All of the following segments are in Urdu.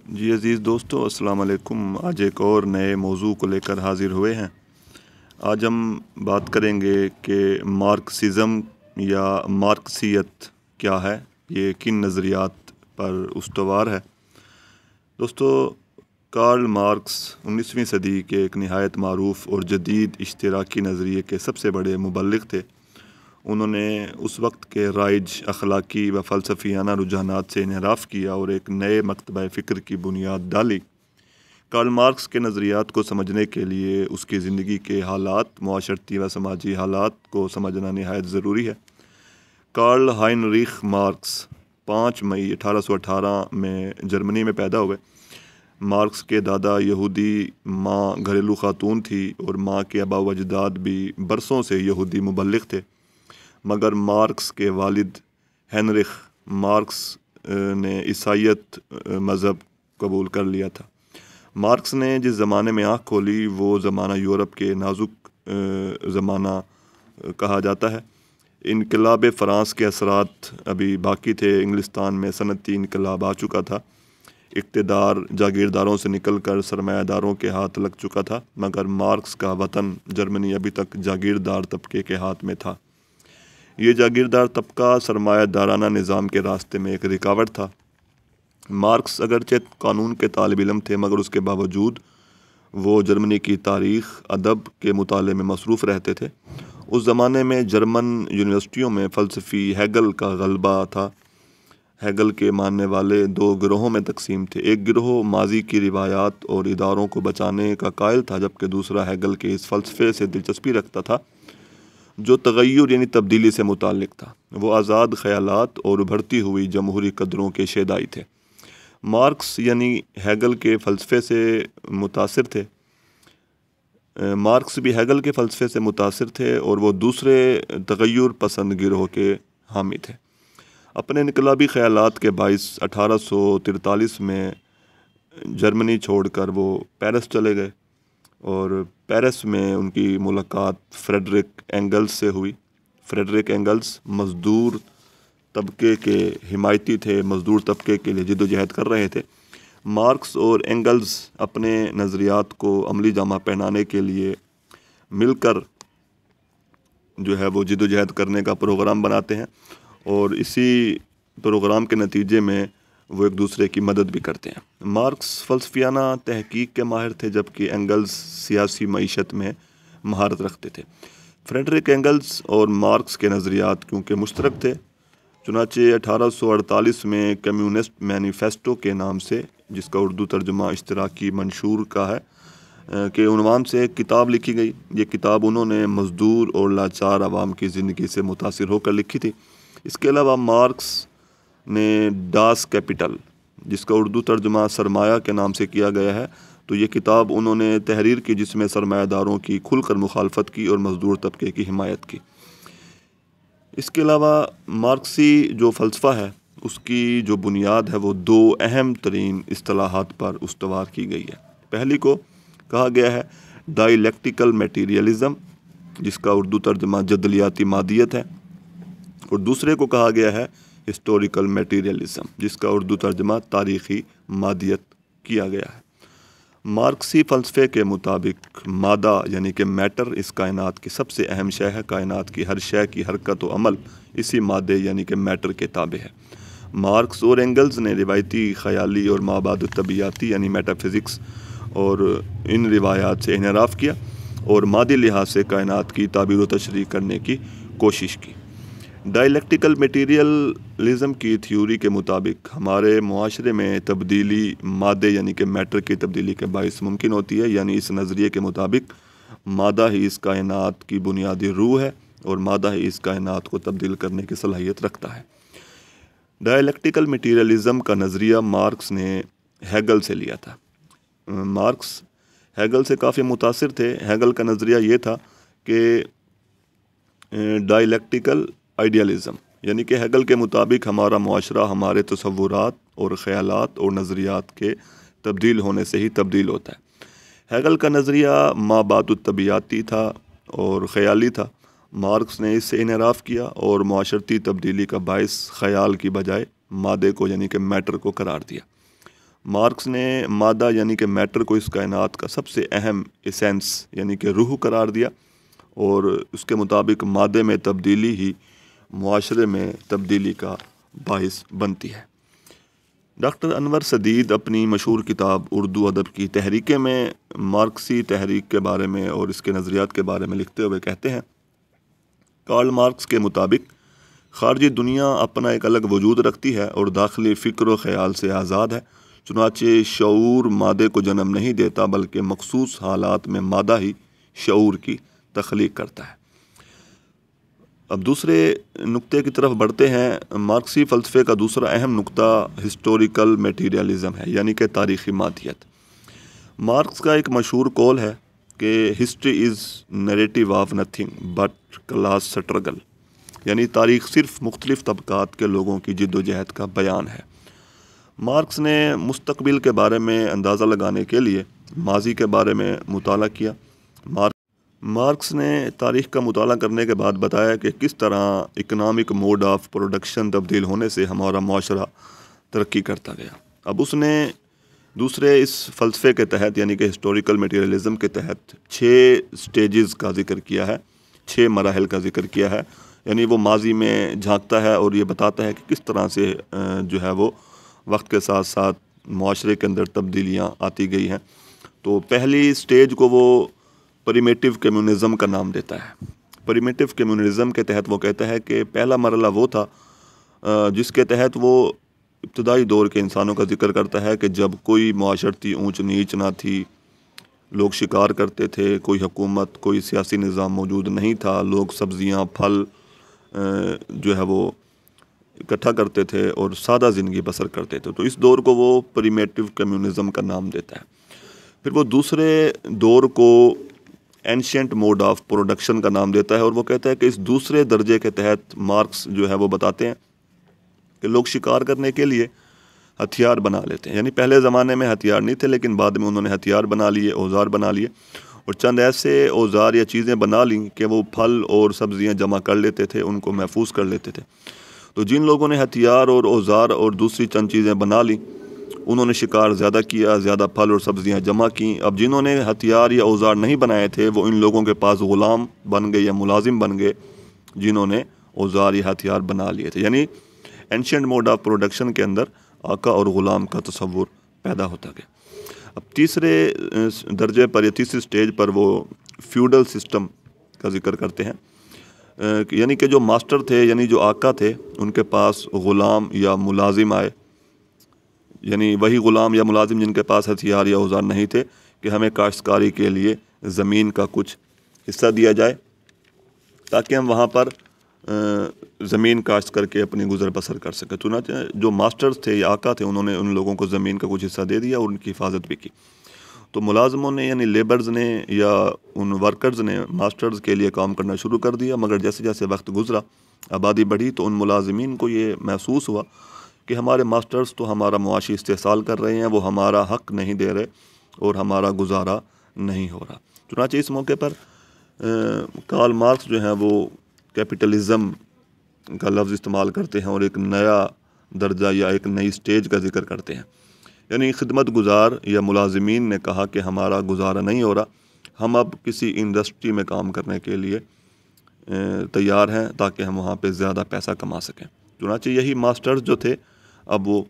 جی عزیز دوستو، السلام علیکم۔ آج ایک اور نئے موضوع کو لے کر حاضر ہوئے ہیں۔ آج ہم بات کریں گے کہ مارکسزم یا مارکسیت کیا ہے، یہ کن نظریات پر استوار ہے۔ دوستو، کارل مارکس 19ویں صدی کے ایک نہایت معروف اور جدید اشتراکی نظریے کے سب سے بڑے مبلغ تھے۔ انہوں نے اس وقت کے رائج اخلاقی و فلسفیانہ رجحانات سے انحراف کیا اور ایک نئے مکتبہ فکر کی بنیاد ڈالی۔ کارل مارکس کے نظریات کو سمجھنے کے لیے اس کی زندگی کے حالات، معاشرتی و سماجی حالات کو سمجھنا نہایت ضروری ہے۔ کارل ہائنریخ مارکس 5 مئی 1818 میں جرمنی میں پیدا ہوئے۔ مارکس کے دادا یہودی، ماں گھریلو خاتون تھی اور ماں کے آباء و اجداد بھی برسوں سے یہودی مبلغ تھے، مگر مارکس کے والد ہینریخ مارکس نے عیسائیت مذہب قبول کر لیا تھا۔ مارکس نے جس زمانے میں آنکھ کھولی وہ زمانہ یورپ کے نازک زمانہ کہا جاتا ہے۔ انقلاب فرانس کے اثرات ابھی باقی تھے۔ انگلستان میں صنعتی انقلاب آ چکا تھا۔ اقتدار جاگیرداروں سے نکل کر سرمایہ داروں کے ہاتھ لگ چکا تھا، مگر مارکس کا وطن جرمنی ابھی تک جاگیردار طبقے کے ہاتھ میں تھا۔ یہ جاگیردار طبقہ سرمایہ دارانہ نظام کے راستے میں ایک رکاوٹ تھا۔ مارکس اگرچہ قانون کے طالب علم تھے، مگر اس کے باوجود وہ جرمنی کی تاریخ، ادب کے مطالعے میں مصروف رہتے تھے۔ اس زمانے میں جرمن یونیورسٹیوں میں فلسفی ہیگل کا غلبہ تھا۔ ہیگل کے ماننے والے 2 گروہوں میں تقسیم تھے۔ ایک گروہ ماضی کی روایات اور اداروں کو بچانے کا قائل تھا، جبکہ دوسرا ہیگل کے اس فلسفے سے دلچسپی رکھتا تھا جو تغیر یعنی تبدیلی سے متعلق تھا۔ وہ آزاد خیالات اور ابھرتی ہوئی جمہوری قدروں کے شیدائی تھے۔ مارکس یعنی ہیگل کے فلسفے سے متاثر تھے۔ مارکس بھی ہیگل کے فلسفے سے متاثر تھے اور وہ دوسرے تغیر پسند گروہ کے حامی تھے۔ اپنے انقلابی خیالات کے باعث 1843 میں جرمنی چھوڑ کر وہ پیرس چلے گئے اور پیرس میں ان کی ملاقات فریڈرک اینگلز سے ہوئی۔ فریڈرک اینگلز مزدور طبقے کے حمایتی تھے، مزدور طبقے کے لیے جد و جہد کر رہے تھے۔ مارکس اور اینگلز اپنے نظریات کو عملی جامہ پہنانے کے لیے مل کر وہ جد و جہد کرنے کا پروگرام بناتے ہیں اور اسی پروگرام کے نتیجے میں وہ ایک دوسرے کی مدد بھی کرتے ہیں۔ مارکس فلسفیانہ تحقیق کے ماہر تھے، جبکہ اینگلز سیاسی معیشت میں مہارت رکھتے تھے۔ فریڈرک اینگلز اور مارکس کے نظریات کیونکہ مشترک تھے، چنانچہ 1848 میں کمیونسٹ مینیفیسٹو کے نام سے، جس کا اردو ترجمہ اشتراکی منشور کا ہے، کے عنوان سے ایک کتاب لکھی گئی۔ یہ کتاب انہوں نے مزدور اور لاچار عوام کی زندگی سے متاثر ہو کر لکھی تھی۔ اس کے علاوہ مارکس نے ڈاس کیپٹل، جس کا اردو ترجمہ سرمایہ کے نام سے کیا گیا ہے، تو یہ کتاب انہوں نے تحریر کی، جس میں سرمایہ داروں کی کھل کر مخالفت کی اور مزدور طبقے کی حمایت کی۔ اس کے علاوہ مارکسی جو فلسفہ ہے، اس کی جو بنیاد ہے وہ 2 اہم ترین اصطلاحات پر استوار کی گئی ہے۔ پہلی کو کہا گیا ہے ڈائیلیکٹیکل میٹیریلزم، جس کا اردو ترجمہ جدلیاتی مادیت ہے، اور دوسرے کو کہا گیا ہے ہسٹوریکل میٹیریلزم، جس کا اردو ترجمہ تاریخی مادیت کیا گیا ہے۔ مارکسی فلسفے کے مطابق مادہ یعنی کہ میٹر اس کائنات کی سب سے اہم شے ہے۔ کائنات کی ہر شے کی حرکت و عمل اسی مادے یعنی کہ میٹر کے تابع ہے۔ مارکس اور اینگلز نے روایتی خیالی اور مابعد الطبیعیاتی یعنی میٹا فزکس اور ان روایات سے انحراف کیا اور مادی لحاظ سے کائنات کی تعبیر و تشریح کرنے کی کوشش کی۔ ڈائیلیکٹیکل میٹیریلزم کی تھیوری کے مطابق ہمارے معاشرے میں تبدیلی مادے یعنی کہ میٹر کی تبدیلی کے باعث ممکن ہوتی ہے، یعنی اس نظریے کے مطابق مادہ ہی اس کائنات کی بنیادی روح ہے اور مادہ ہی اس کائنات کو تبدیل کرنے کی صلاحیت رکھتا ہے۔ ڈائیلیکٹیکل میٹیریلزم کا نظریہ مارکس نے ہیگل سے لیا تھا۔ مارکس ہیگل سے کافی متاثر تھے۔ ہیگل کا نظریہ یہ تھا کہ ڈائیلیکٹیکل آئیڈیالزم، یعنی کہ ہیگل کے مطابق ہمارا معاشرہ ہمارے تصورات اور خیالات اور نظریات کے تبدیل ہونے سے ہی تبدیل ہوتا ہے۔ ہیگل کا نظریہ مابعد الطبیعیاتی تھا اور خیالی تھا۔ مارکس نے اس سے انحراف کیا اور معاشرتی تبدیلی کا باعث خیال کی بجائے مادے کو یعنی کہ میٹر کو قرار دیا۔ مارکس نے مادہ یعنی کہ میٹر کو اس کائنات کا سب سے اہم ایسنس یعنی کہ روح قرار دیا، اور اس کے مطابق مادے میں تبدیلی ہی معاشرے میں تبدیلی کا باعث بنتی ہے۔ ڈاکٹر انور سدید اپنی مشہور کتاب اردو ادب کی تحریکیں میں مارکسی تحریک کے بارے میں اور اس کے نظریات کے بارے میں لکھتے ہوئے کہتے ہیں، کارل مارکس کے مطابق خارجی دنیا اپنا ایک الگ وجود رکھتی ہے اور داخلی فکر و خیال سے آزاد ہے، چنانچہ شعور مادے کو جنم نہیں دیتا بلکہ مخصوص حالات میں مادہ ہی شعور کی تخلیق کرتا ہے۔ اب دوسرے نقطے کی طرف بڑھتے ہیں۔ مارکسی فلسفے کا دوسرا اہم نقطہ ہسٹوریکل میٹیریلزم ہے، یعنی کہ تاریخی مادیت۔ مارکس کا ایک مشہور قول ہے کہ history is narrative of nothing but class struggle, یعنی تاریخ صرف مختلف طبقات کے لوگوں کی جد و جہد کا بیان ہے۔ مارکس نے مستقبل کے بارے میں اندازہ لگانے کے لیے ماضی کے بارے میں مطالعہ کیا۔ مارکس نے تاریخ کا مطالعہ کرنے کے بعد بتایا کہ کس طرح اکنامک موڈ آف پروڈکشن تبدیل ہونے سے ہمارا معاشرہ ترقی کرتا گیا۔ اب اس نے دوسرے اس فلسفے کے تحت یعنی کہ ہسٹوریکل میٹیریلزم کے تحت 6 سٹیجز کا ذکر کیا ہے، 6 مراحل کا ذکر کیا ہے، یعنی وہ ماضی میں جھانکتا ہے اور یہ بتاتا ہے کہ کس طرح سے جو ہے وہ وقت کے ساتھ ساتھ معاشرے کے اندر تبدیلیاں آتی گئی ہیں۔ تو پہلی سٹیج کو وہ پریمیٹیو کمیونزم کا نام دیتا ہے۔ پریمیٹیو کمیونزم کے تحت وہ کہتا ہے کہ پہلا مرحلہ وہ تھا جس کے تحت وہ ابتدائی دور کے انسانوں کا ذکر کرتا ہے کہ جب کوئی معاشرتی اونچ نیچ نہ تھی، لوگ شکار کرتے تھے، کوئی حکومت کوئی سیاسی نظام موجود نہیں تھا، لوگ سبزیاں پھل جو ہے وہ اکٹھا کرتے تھے اور سادہ زندگی بسر کرتے تھے۔ تو اس دور کو وہ پریمیٹیو کمیونزم کا نام دیتا ہے۔ پھر وہ دوسرے دور کو اینشینٹ موڈ آف پروڈکشن کا نام دیتا ہے، اور وہ کہتا ہے کہ اس دوسرے درجے کے تحت مارکس جو ہے وہ بتاتے ہیں کہ لوگ شکار کرنے کے لیے ہتھیار بنا لیتے ہیں، یعنی پہلے زمانے میں ہتھیار نہیں تھے لیکن بعد میں انہوں نے ہتھیار بنا لیے، اوزار بنا لیے، اور چند ایسے اوزار یا چیزیں بنا لیں کہ وہ پھل اور سبزیاں جمع کر لیتے تھے، ان کو محفوظ کر لیتے تھے۔ تو جن لوگوں نے ہتھیار اور اوزار اور دوسری چند چیزیں بنا لیں انہوں نے شکار زیادہ کیا، زیادہ پھل اور سبزیاں جمع کیں۔ اب جنہوں نے ہتھیار یا اوزار نہیں بنائے تھے وہ ان لوگوں کے پاس غلام بن گئے یا ملازم بن گئے جنہوں نے اوزار یا ہتھیار بنا لیے تھے، یعنی اینشینٹ موڈ آف پروڈکشن کے اندر آقا اور غلام کا تصور پیدا ہوتا گیا۔ اب تیسرے درجے پر یا تیسری سٹیج پر وہ فیوڈل سسٹم کا ذکر کرتے ہیں، یعنی کہ جو ماسٹر تھے یعنی جو آقا تھے ان کے پاس غلام یا ملازم آئے، یعنی وہی غلام یا ملازم جن کے پاس ہتھیار یا اوزار نہیں تھے، کہ ہمیں کاشتکاری کے لیے زمین کا کچھ حصہ دیا جائے تاکہ ہم وہاں پر زمین کاشت کر کے اپنی گزر بسر کر سکیں۔ چنانچہ جو ماسٹرز تھے یا آقا تھے انہوں نے ان لوگوں کو زمین کا کچھ حصہ دے دیا اور ان کی حفاظت بھی کی۔ تو ملازموں نے یعنی لیبرز نے یا ان ورکرز نے ماسٹرز کے لیے کام کرنا شروع کر دیا، مگر جیسے جیسے وقت گزرا آبادی بڑھی تو ان ملازمین کو یہ محسوس ہوا کہ ہمارے ماسٹرز تو ہمارا معاشی استحصال کر رہے ہیں، وہ ہمارا حق نہیں دے رہے اور ہمارا گزارا نہیں ہو رہا۔ چنانچہ اس موقع پر کارل مارکس جو ہیں وہ کیپٹلزم کا لفظ استعمال کرتے ہیں اور ایک نیا درجہ یا ایک نئی سٹیج کا ذکر کرتے ہیں، یعنی خدمت گزار یا ملازمین نے کہا کہ ہمارا گزارا نہیں ہو رہا، ہم اب کسی انڈسٹری میں کام کرنے کے لیے تیار ہیں تاکہ ہم وہاں پہ زیادہ پیسہ کما سکیں۔ چنانچہ یہی ماسٹرز جو تھے اب وہ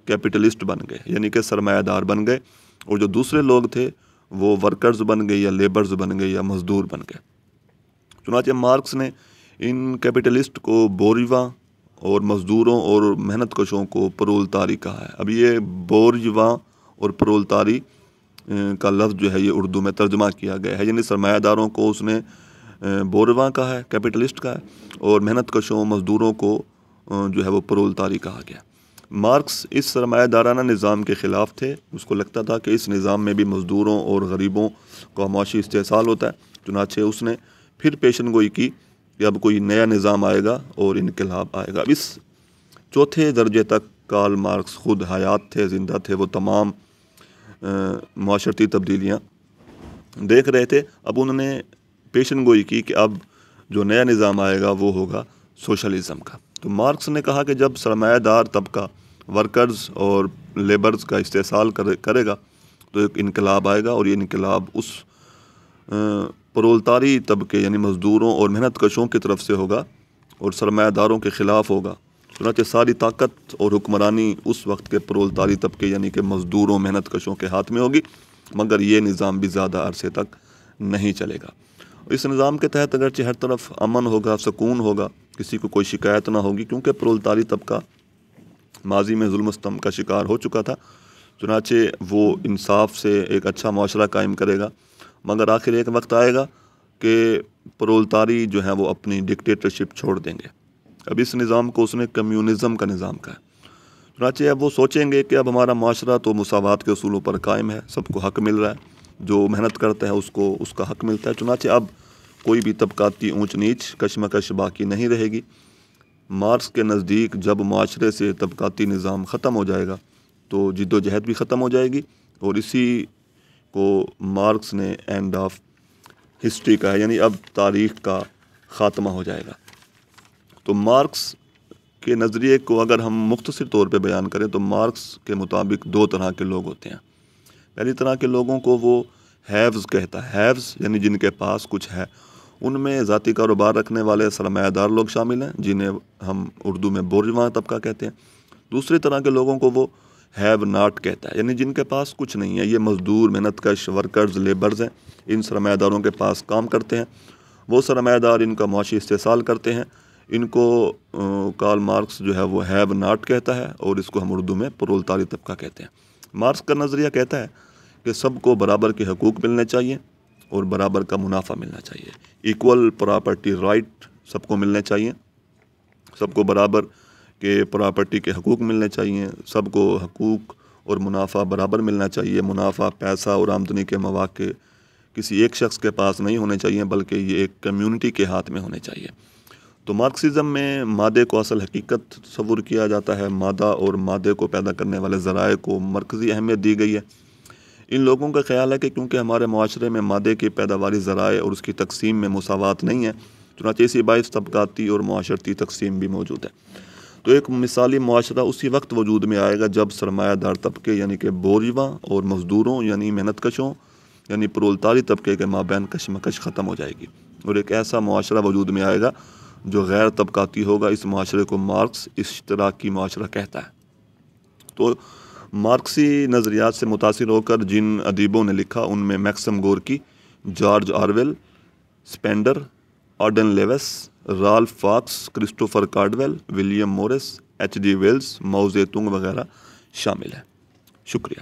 کیپٹلسٹ بن گئے، یعنی کہ سرمایہ دار بن گئے، اور جو دوسرے لوگ تھے وہ ورکرز بن گئے یا لیبرز بن گئے یا مزدور بن گئے۔ چنانچہ مارکس نے ان کیپٹلسٹ کو بورژواں اور مزدوروں اور محنت کشوں کو پرولتاری کہا ہے۔ اب یہ بورژواں اور پرولتاری کا لفظ جو ہے یہ اردو میں ترجمہ کیا گیا ہے، یعنی سرمایہ داروں کو اس نے بورژواں کہا ہے، کیپٹلسٹ کہا ہے، اور محنت کشوں مزدوروں کو جو ہے وہ پرولتاری کہا گیا۔ مارکس اس سرمایہ دارانہ نظام کے خلاف تھے، اس کو لگتا تھا کہ اس نظام میں بھی مزدوروں اور غریبوں کا معاشی استحصال ہوتا ہے۔ چنانچہ اس نے پھر پیشن گوئی کی کہ اب کوئی نیا نظام آئے گا اور انقلاب آئے گا۔ اب اس چوتھے درجے تک کارل مارکس خود حیات تھے، زندہ تھے، وہ تمام معاشرتی تبدیلیاں دیکھ رہے تھے۔ اب انہوں نے پیشن گوئی کی کہ اب جو نیا نظام آئے گا وہ ہوگا سوشلزم کا۔ تو مارکس نے کہا کہ جب سرمایہ دار طبقہ ورکرز اور لیبرز کا استحصال کرے گا تو ایک انقلاب آئے گا، اور یہ انقلاب اس پرولتاری طبقے یعنی مزدوروں اور محنت کشوں کی طرف سے ہوگا اور سرمایہ داروں کے خلاف ہوگا۔ چنانچہ ساری طاقت اور حکمرانی اس وقت کے پرولتاری طبقے یعنی کہ مزدوروں محنت کشوں کے ہاتھ میں ہوگی، مگر یہ نظام بھی زیادہ عرصے تک نہیں چلے گا۔ اس نظام کے تحت اگرچہ ہر طرف امن ہوگا، سکون ہوگا، کسی کو کوئی شکایت نہ ہوگی، کیونکہ پرولتاری طبقہ ماضی میں ظلم و ستم کا شکار ہو چکا تھا، چنانچہ وہ انصاف سے ایک اچھا معاشرہ قائم کرے گا، مگر آخر ایک وقت آئے گا کہ پرولتاری جو ہے وہ اپنی ڈکٹیٹرشپ چھوڑ دیں گے۔ اب اس نظام کو اس نے کمیونزم کا نظام کہا ہے، چنانچہ اب وہ سوچیں گے کہ اب ہمارا معاشرہ تو مساوات کے اصولوں پر قائم ہے، سب کو حق مل رہا ہے، جو محنت کرتا ہے اس کو اس کا حق ملتا ہے، چنانچہ اب کوئی بھی طبقاتی اونچ نیچ کشمکش باقی نہیں رہے گی۔ مارکس کے نزدیک جب معاشرے سے طبقاتی نظام ختم ہو جائے گا تو جد و جہد بھی ختم ہو جائے گی، اور اسی کو مارکس نے اینڈ آف ہسٹری کہا ہے، یعنی اب تاریخ کا خاتمہ ہو جائے گا۔ تو مارکس کے نظریے کو اگر ہم مختصر طور پہ بیان کریں تو مارکس کے مطابق دو طرح کے لوگ ہوتے ہیں۔ پہلی طرح کے لوگوں کو وہ ہیوز کہتا ہے، ہیوز یعنی جن کے پاس کچھ ہے، ان میں ذاتی کاروبار رکھنے والے سرمایہ دار لوگ شامل ہیں جنہیں ہم اردو میں بورژواں طبقہ کہتے ہیں۔ دوسری طرح کے لوگوں کو وہ ہیو ناٹ کہتا ہے، یعنی جن کے پاس کچھ نہیں ہے، یہ مزدور، محنت کش، ورکرز، لیبرز ہیں، ان سرمایہ داروں کے پاس کام کرتے ہیں، وہ سرمایہ دار ان کا معاشی استحصال کرتے ہیں، ان کو کارل مارکس جو ہے وہ ہیو ناٹ کہتا ہے، اور اس کو ہم اردو میں پرولتاری طبقہ کہتے ہیں۔ مارکس کا نظریہ کہتا ہے کہ سب کو برابر کے حقوق ملنے چاہیے اور برابر کا منافع ملنا چاہیے، ایکول پراپرٹی رائٹ سب کو ملنے چاہیے، سب کو برابر کے پراپرٹی کے حقوق ملنے چاہیے، سب کو حقوق اور منافع برابر ملنا چاہیے، منافع، پیسہ اور آمدنی کے مواقع کسی ایک شخص کے پاس نہیں ہونے چاہیے بلکہ یہ ایک کمیونٹی کے ہاتھ میں ہونے چاہیے۔ تو مارکسزم میں مادے کو اصل حقیقت تصور کیا جاتا ہے، مادہ اور مادے کو پیدا کرنے والے ذرائع کو مرکزی اہمیت دی گئی ہے۔ ان لوگوں کا خیال ہے کہ کیونکہ ہمارے معاشرے میں مادے کی پیداواری ذرائع اور اس کی تقسیم میں مساوات نہیں ہے، چنانچہ اسی باعث طبقاتی اور معاشرتی تقسیم بھی موجود ہے۔ تو ایک مثالی معاشرہ اسی وقت وجود میں آئے گا جب سرمایہ دار طبقے یعنی کہ بورژواں اور مزدوروں یعنی محنت کشوں یعنی پرولتاری طبقے کے مابین کشمکش ختم ہو جائے گی، اور ایک ایسا معاشرہ وجود میں آئے گا جو غیر طبقاتی ہوگا۔ اس معاشرے کو مارکس اشتراکی معاشرہ کہتا ہے۔ تو مارکسی نظریات سے متاثر ہو کر جن ادیبوں نے لکھا ان میں Maxim Gorky, George Orwell, Spender, Auden Lewis, Ralph Fox, Christopher Caudwell, William Morris, H G Wells, Mao Tse Tung وغیرہ شامل ہیں۔ شکریہ۔